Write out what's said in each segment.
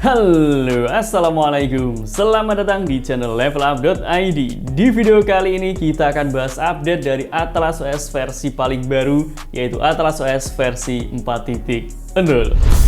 Halo, assalamualaikum. Selamat datang di channel levelup.id. Di video kali ini kita akan bahas update dari Atlas OS versi paling baru, yaitu Atlas OS versi 4.0.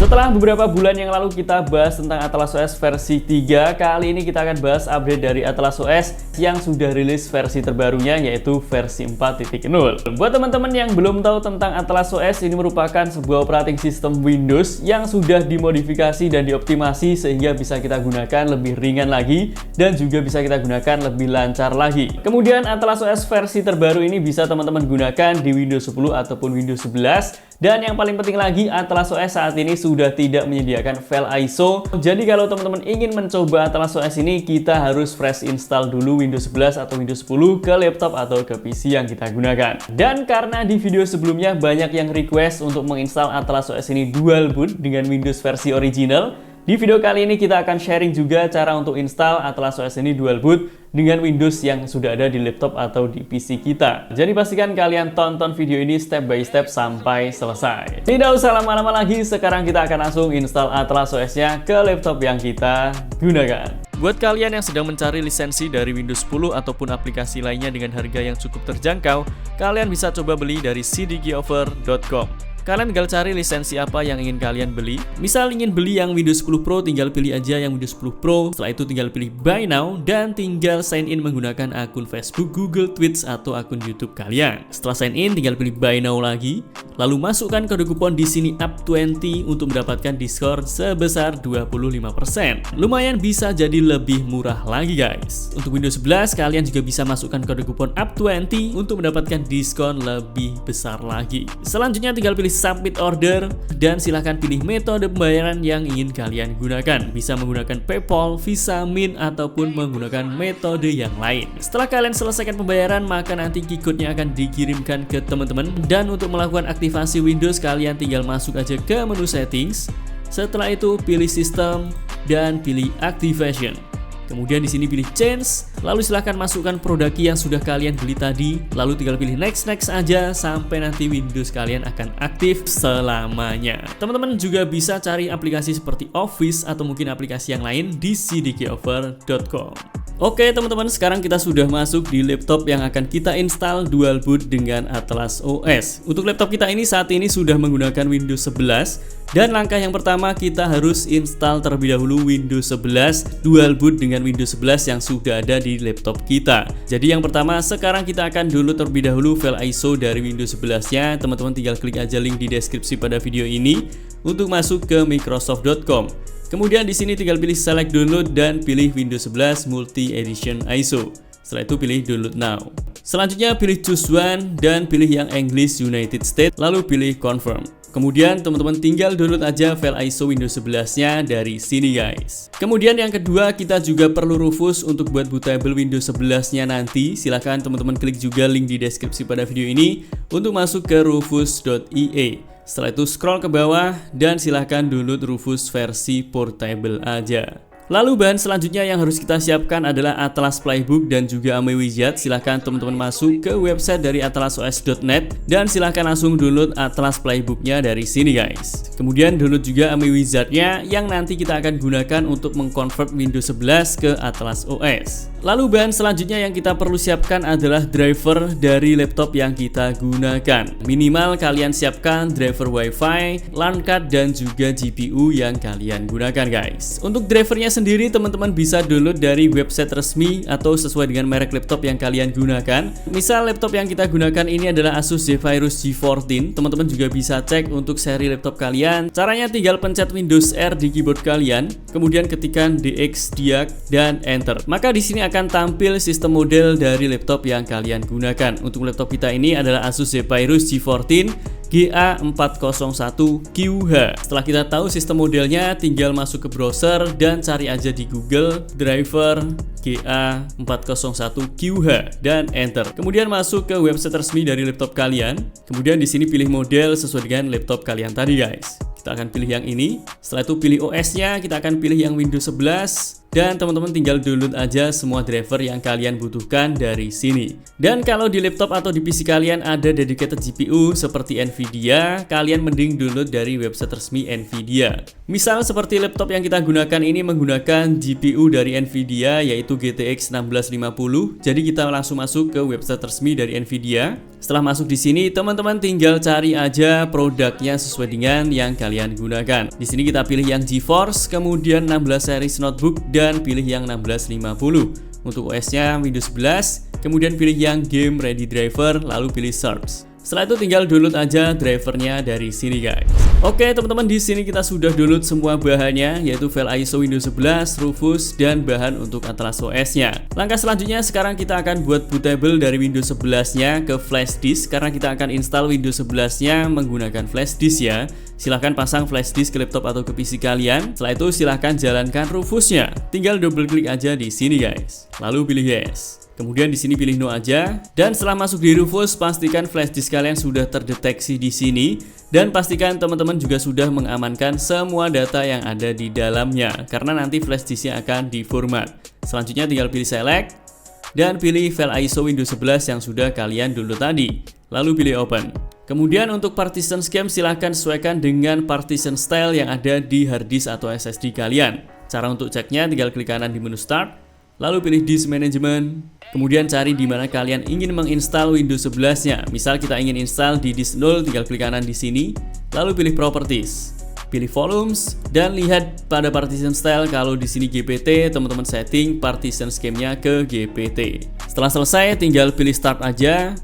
Setelah beberapa bulan yang lalu kita bahas tentang Atlas OS versi 3, kali ini kita akan bahas update dari Atlas OS yang sudah rilis versi terbarunya, yaitu versi 4.0. Buat teman-teman yang belum tahu tentang Atlas OS, ini merupakan sebuah operating system Windows yang sudah dimodifikasi dan dioptimasi sehingga bisa kita gunakan lebih ringan lagi dan juga bisa kita gunakan lebih lancar lagi. Kemudian Atlas OS versi terbaru ini bisa teman-teman gunakan di Windows 10 ataupun Windows 11. Dan yang paling penting lagi, Atlas OS saat ini sudah tidak menyediakan file ISO. Jadi kalau teman-teman ingin mencoba Atlas OS ini, kita harus fresh install dulu Windows 11 atau Windows 10 ke laptop atau ke PC yang kita gunakan. Dan karena di video sebelumnya banyak yang request untuk menginstal Atlas OS ini dual boot dengan Windows versi original, di video kali ini kita akan sharing juga cara untuk install Atlas OS ini dual boot dengan Windows yang sudah ada di laptop atau di PC kita. Jadi pastikan kalian tonton video ini step by step sampai selesai. Tidak usah lama-lama lagi, sekarang kita akan langsung install Atlas OS-nya ke laptop yang kita gunakan. Buat kalian yang sedang mencari lisensi dari Windows 10 ataupun aplikasi lainnya dengan harga yang cukup terjangkau, kalian bisa coba beli dari cdkoffer.com. Kalian tinggal cari lisensi apa yang ingin kalian beli. Misal ingin beli yang Windows 10 Pro, tinggal pilih aja yang Windows 10 Pro. Setelah itu tinggal pilih Buy Now dan tinggal sign in menggunakan akun Facebook, Google, Twitch, atau akun YouTube kalian. Setelah sign in, tinggal pilih Buy Now lagi. Lalu masukkan kode kupon di sini UP20 untuk mendapatkan diskon sebesar 25%. Lumayan bisa jadi lebih murah lagi guys. Untuk Windows 11 kalian juga bisa masukkan kode kupon UP20 untuk mendapatkan diskon lebih besar lagi. Selanjutnya tinggal pilih submit order dan silahkan pilih metode pembayaran yang ingin kalian gunakan. Bisa menggunakan PayPal, Visa, Mint, ataupun menggunakan metode yang lain. Setelah kalian selesaikan pembayaran, maka nanti key-code-nya akan dikirimkan ke teman-teman. Dan untuk melakukan aktivasi Windows, kalian tinggal masuk aja ke menu settings. Setelah itu pilih sistem dan pilih activation. Kemudian di sini pilih change, lalu silahkan masukkan produk yang sudah kalian beli tadi, lalu tinggal pilih next aja sampai nanti Windows kalian akan aktif selamanya. Teman-teman juga bisa cari aplikasi seperti Office atau mungkin aplikasi yang lain di cdkoffer.com. Oke teman-teman, sekarang kita sudah masuk di laptop yang akan kita install dual boot dengan Atlas OS. Untuk laptop kita ini saat ini sudah menggunakan Windows 11. Dan langkah yang pertama, kita harus install terlebih dahulu Windows 11 dual boot dengan Windows 11 yang sudah ada di laptop kita. Jadi yang pertama, sekarang kita akan download terlebih dahulu file ISO dari Windows 11-nya. Teman-teman tinggal klik aja link di deskripsi pada video ini untuk masuk ke microsoft.com. Kemudian di sini tinggal pilih select download dan pilih Windows 11 Multi Edition ISO. Setelah itu pilih download now. Selanjutnya pilih choose one dan pilih yang English United States, lalu pilih confirm. Kemudian teman-teman tinggal download aja file ISO Windows 11-nya dari sini guys. Kemudian yang kedua, kita juga perlu Rufus untuk buat bootable Windows 11-nya nanti. Silahkan teman-teman klik juga link di deskripsi pada video ini untuk masuk ke rufus.ie. Setelah itu scroll ke bawah dan silahkan download Rufus versi portable aja. Lalu bahan selanjutnya yang harus kita siapkan adalah Atlas Playbook dan juga AMI Wizard. Silahkan teman-teman masuk ke website dari atlasos.net dan silahkan langsung download Atlas Playbooknya dari sini guys. Kemudian download juga AMI Wizardnya yang nanti kita akan gunakan untuk mengkonvert Windows 11 ke Atlas OS. Lalu bahan selanjutnya yang kita perlu siapkan adalah driver dari laptop yang kita gunakan. Minimal kalian siapkan driver WiFi, LAN card, dan juga GPU yang kalian gunakan guys. Untuk drivernya sendiri teman-teman bisa download dari website resmi atau sesuai dengan merek laptop yang kalian gunakan. Misal laptop yang kita gunakan ini adalah Asus Zephyrus G14, teman-teman juga bisa cek untuk seri laptop kalian. Caranya tinggal pencet Windows R di keyboard kalian, kemudian ketikkan DX, diag, dan enter. Maka di sini akan tampil sistem model dari laptop yang kalian gunakan. Untuk laptop kita ini adalah Asus Zephyrus G14 GA401QH. Setelah kita tahu sistem modelnya, tinggal masuk ke browser dan cari aja di Google driver GA401QH dan enter. Kemudian masuk ke website resmi dari laptop kalian. Kemudian di sini pilih model sesuai dengan laptop kalian tadi guys. Kita akan pilih yang ini. Setelah itu pilih OS-nya, kita akan pilih yang Windows 11. dan teman-teman tinggal download aja semua driver yang kalian butuhkan dari sini. Dan kalau di laptop atau di PC kalian ada dedicated GPU seperti Nvidia, kalian mending download dari website resmi Nvidia. Misal seperti laptop yang kita gunakan ini menggunakan GPU dari Nvidia yaitu GTX 1650. Jadi kita langsung masuk ke website resmi dari Nvidia. Setelah masuk di sini, teman-teman tinggal cari aja produknya sesuai dengan yang kalian gunakan. Di sini kita pilih yang GeForce, kemudian 16 series notebook dan pilih yang 1650. Untuk OS-nya Windows 11, kemudian pilih yang Game Ready Driver, lalu pilih Search. Setelah itu tinggal download aja drivernya dari sini guys. Oke teman-teman, di sini kita sudah download semua bahannya yaitu file ISO Windows 11, Rufus, dan bahan untuk Atlas OS-nya. Langkah selanjutnya sekarang kita akan buat bootable dari Windows 11-nya ke flash disk karena kita akan install Windows 11-nya menggunakan flash disk ya. Silahkan pasang flash disk ke laptop atau ke PC kalian. Setelah itu silahkan jalankan Rufusnya. Tinggal double klik aja di sini guys. Lalu pilih yes. Kemudian di sini pilih no aja, dan setelah masuk di Rufus pastikan flash disk kalian sudah terdeteksi di sini dan pastikan teman-teman juga sudah mengamankan semua data yang ada di dalamnya karena nanti flash disknya akan diformat. Selanjutnya tinggal pilih select dan pilih file ISO Windows 11 yang sudah kalian download tadi, lalu pilih open. Kemudian untuk partition scheme silahkan sesuaikan dengan partition style yang ada di hard disk atau SSD kalian. Cara untuk ceknya tinggal klik kanan di menu start, lalu pilih disk management, kemudian cari di mana kalian ingin menginstal Windows 11-nya. Misal kita ingin install di disk 0, tinggal klik kanan di sini, lalu pilih properties, pilih volumes, dan lihat pada partition style. Kalau di sini GPT, teman-teman setting partition scheme-nya ke GPT. Setelah selesai, tinggal pilih start aja,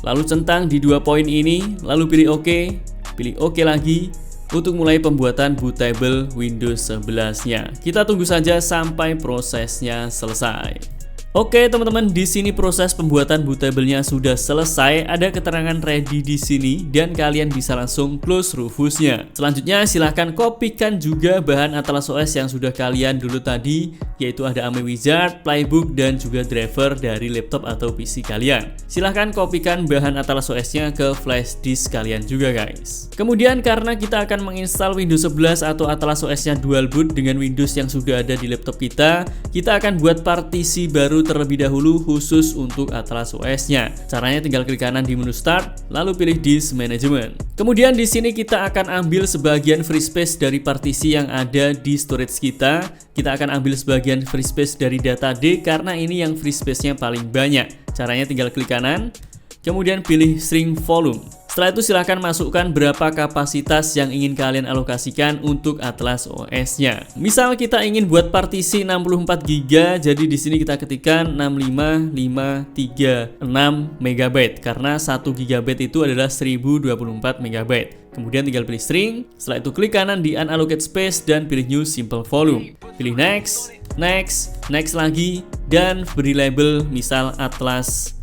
lalu centang di 2 poin ini, lalu pilih OK, pilih OK lagi, untuk mulai pembuatan bootable Windows 11-nya. Kita tunggu saja sampai prosesnya selesai. Oke teman-teman, di sini proses pembuatan bootable-nya sudah selesai. Ada keterangan ready di sini dan kalian bisa langsung close Rufusnya. Selanjutnya silahkan kopikan juga bahan Atlas OS yang sudah kalian dulu tadi, yaitu ada AMI Wizard, Playbook, dan juga driver dari laptop atau PC kalian. Silahkan kopikan bahan Atlas OS-nya ke flash disk kalian juga guys. Kemudian karena kita akan menginstal Windows 11 atau Atlas OS-nya dual boot dengan Windows yang sudah ada di laptop kita akan buat partisi baru terlebih dahulu khusus untuk Atlas OS-nya. Caranya tinggal klik kanan di menu start, lalu pilih disk management. Kemudian di sini kita akan ambil sebagian free space dari partisi yang ada di storage kita. Kita akan ambil sebagian free space dari data D karena ini yang free space-nya paling banyak. Caranya tinggal klik kanan, kemudian pilih shrink volume. Setelah itu silahkan masukkan berapa kapasitas yang ingin kalian alokasikan untuk Atlas OS-nya. Misal kita ingin buat partisi 64 GB, jadi di sini kita ketikkan 65536 MB karena 1 GB itu adalah 1024 MB. Kemudian tinggal pilih string, setelah itu klik kanan di unallocate space dan pilih new simple volume. Pilih next, next, next lagi, dan beri label misal Atlas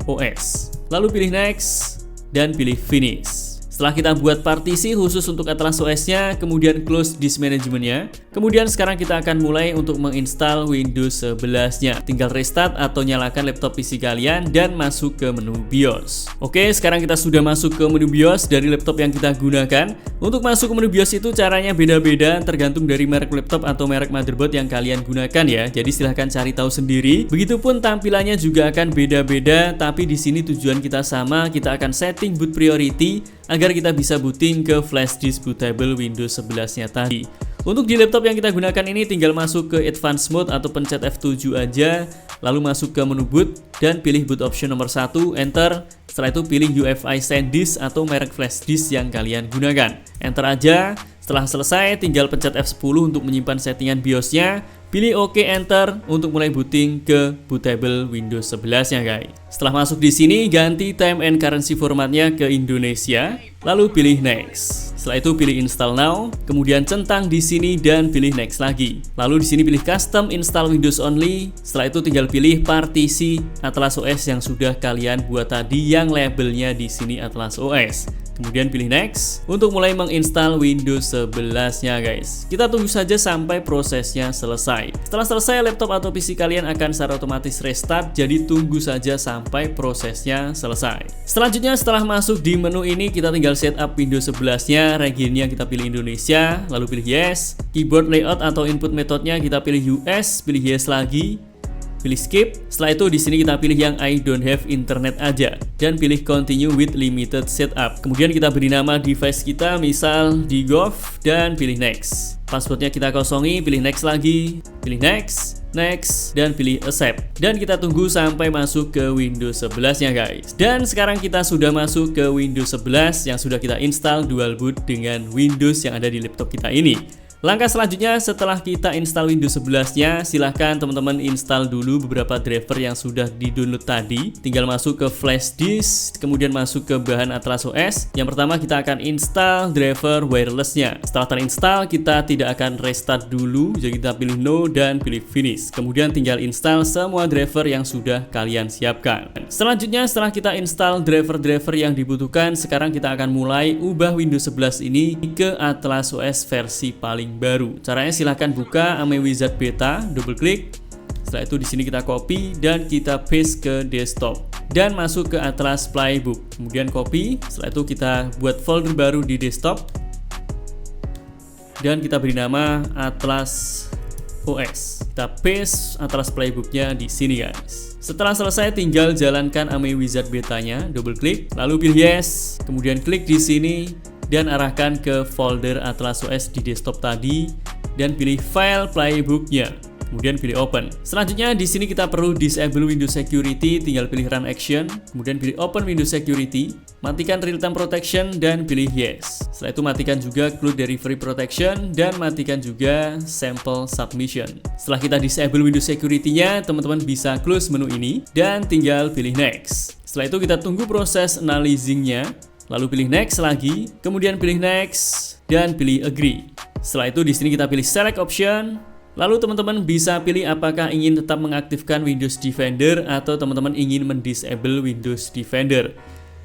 OS. Lalu pilih next dan pilih finish. Setelah kita buat partisi khusus untuk Atlas OS-nya, kemudian close disk management-nya. Kemudian sekarang kita akan mulai untuk menginstal Windows 11-nya. Tinggal restart atau nyalakan laptop PC kalian dan masuk ke menu BIOS. Oke, sekarang kita sudah masuk ke menu BIOS dari laptop yang kita gunakan. Untuk masuk ke menu BIOS itu caranya beda-beda tergantung dari merek laptop atau merek motherboard yang kalian gunakan ya. Jadi silahkan cari tahu sendiri. Begitupun tampilannya juga akan beda-beda, tapi di sini tujuan kita sama. Kita akan setting boot priority agar kita bisa booting ke flash disk bootable Windows 11-nya tadi. Untuk di laptop yang kita gunakan ini tinggal masuk ke advanced mode atau pencet F7 aja, lalu masuk ke menu boot dan pilih boot option nomor 1, enter. Setelah itu pilih UEFI SanDisk atau merek flash disk yang kalian gunakan. Enter aja. Setelah selesai tinggal pencet F10 untuk menyimpan settingan BIOS-nya. Pilih OK, enter untuk mulai booting ke bootable Windows 11-nya guys. Setelah masuk di sini ganti time and currency formatnya ke Indonesia, lalu pilih next. Setelah itu pilih install now, kemudian centang di sini dan pilih next lagi. Lalu di sini pilih custom install Windows only. Setelah itu tinggal pilih partisi Atlas OS yang sudah kalian buat tadi yang labelnya di sini Atlas OS. kemudian pilih next untuk mulai menginstal Windows 11-nya guys. Kita tunggu saja sampai prosesnya selesai. Setelah selesai, laptop atau PC kalian akan secara otomatis restart, jadi tunggu saja sampai prosesnya selesai. Selanjutnya, setelah masuk di menu ini, kita tinggal setup Windows 11-nya, regionnya kita pilih Indonesia, lalu pilih yes. Keyboard layout atau input metodenya kita pilih US, pilih yes lagi, pilih skip. Setelah itu di sini kita pilih yang I don't have internet aja dan pilih continue with limited setup. Kemudian kita beri nama device kita, misal digov, dan pilih next. Passwordnya kita kosongi, pilih next lagi, pilih next, dan pilih accept. Dan kita tunggu sampai masuk ke Windows 11-nya guys. Dan sekarang kita sudah masuk ke Windows 11 yang sudah kita install dual boot dengan Windows yang ada di laptop kita ini. Langkah selanjutnya, setelah kita install Windows 11-nya, silahkan teman-teman install dulu beberapa driver yang sudah di-download tadi. Tinggal masuk ke flash disk, kemudian masuk ke bahan Atlas OS. Yang pertama kita akan install driver wireless-nya. Setelah terinstall, kita tidak akan restart dulu, jadi kita pilih no dan pilih finish. Kemudian tinggal install semua driver yang sudah kalian siapkan. Selanjutnya, setelah kita install driver-driver yang dibutuhkan, sekarang kita akan mulai ubah Windows 11 ini ke Atlas OS versi paling baru. Caranya silahkan buka AME Wizard Beta, double klik. Setelah itu di sini kita copy dan kita paste ke desktop dan masuk ke Atlas Playbook. Kemudian copy. Setelah itu kita buat folder baru di desktop dan kita beri nama Atlas OS. Kita paste Atlas Playbooknya di sini guys. Setelah selesai, tinggal jalankan AME Wizard Betanya, double klik, lalu pilih yes, kemudian klik di sini dan arahkan ke folder Atlas OS di desktop tadi dan pilih file playbooknya. Kemudian pilih open. Selanjutnya di sini kita perlu disable Windows Security, tinggal pilih run action, kemudian pilih open Windows Security, matikan real time protection dan pilih yes. Setelah itu matikan juga cloud delivery protection dan matikan juga sample submission. Setelah kita disable Windows Security-nya, teman-teman bisa close menu ini dan tinggal pilih next. Setelah itu kita tunggu proses analyzing-nya. Lalu pilih next lagi, kemudian pilih next dan pilih agree. Setelah itu di sini kita pilih select option. Lalu teman-teman bisa pilih apakah ingin tetap mengaktifkan Windows Defender atau teman-teman ingin mendisable Windows Defender.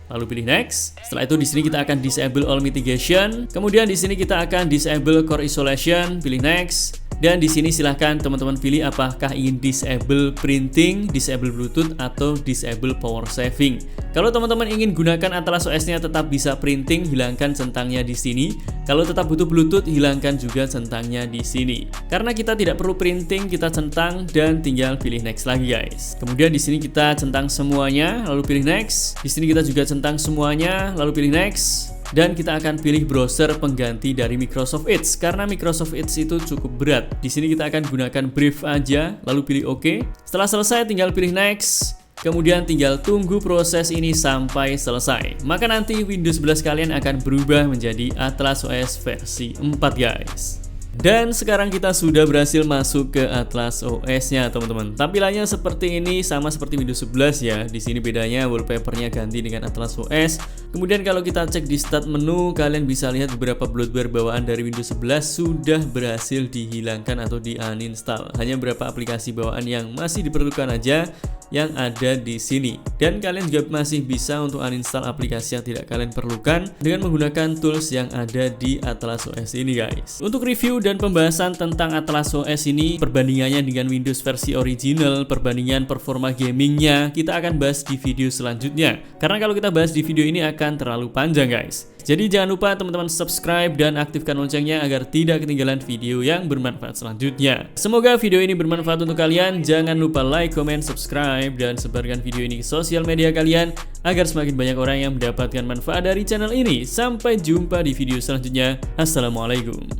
Lalu pilih next. Setelah itu di sini kita akan disable all mitigation. Kemudian di sini kita akan disable core isolation, pilih next. Dan di sini silahkan teman-teman pilih apakah ingin disable printing, disable Bluetooth, atau disable power saving. Kalau teman-teman ingin gunakan Atlas OS-nya tetap bisa printing, hilangkan centangnya di sini. Kalau tetap butuh Bluetooth, hilangkan juga centangnya di sini. Karena kita tidak perlu printing, kita centang dan tinggal pilih next lagi guys. Kemudian di sini kita centang semuanya, lalu pilih next. Di sini kita juga centang semuanya, lalu pilih next. Dan kita akan pilih browser pengganti dari Microsoft Edge karena Microsoft Edge itu cukup berat. Di sini kita akan gunakan Brave aja, lalu pilih OK. Setelah selesai tinggal pilih next. Kemudian tinggal tunggu proses ini sampai selesai. Maka nanti Windows 11 kalian akan berubah menjadi Atlas OS versi 4 guys. Dan sekarang kita sudah berhasil masuk ke Atlas OS-nya, teman-teman. Tampilannya seperti ini, sama seperti Windows 11 ya. Di sini bedanya wallpaper-nya ganti dengan Atlas OS. Kemudian kalau kita cek di start menu, kalian bisa lihat beberapa bloatware bawaan dari Windows 11 sudah berhasil dihilangkan atau di-uninstall. Hanya beberapa aplikasi bawaan yang masih diperlukan aja yang ada di sini. Dan kalian juga masih bisa untuk uninstall aplikasi yang tidak kalian perlukan dengan menggunakan tools yang ada di Atlas OS ini guys. Untuk review dan pembahasan tentang Atlas OS ini, perbandingannya dengan Windows versi original, perbandingan performa gamingnya, kita akan bahas di video selanjutnya. Karena kalau kita bahas di video ini akan terlalu panjang guys. Jadi jangan lupa teman-teman subscribe dan aktifkan loncengnya agar tidak ketinggalan video yang bermanfaat selanjutnya. Semoga video ini bermanfaat untuk kalian. Jangan lupa like, comment, subscribe, dan sebarkan video ini ke sosial media kalian agar semakin banyak orang yang mendapatkan manfaat dari channel ini. Sampai jumpa di video selanjutnya. Assalamualaikum.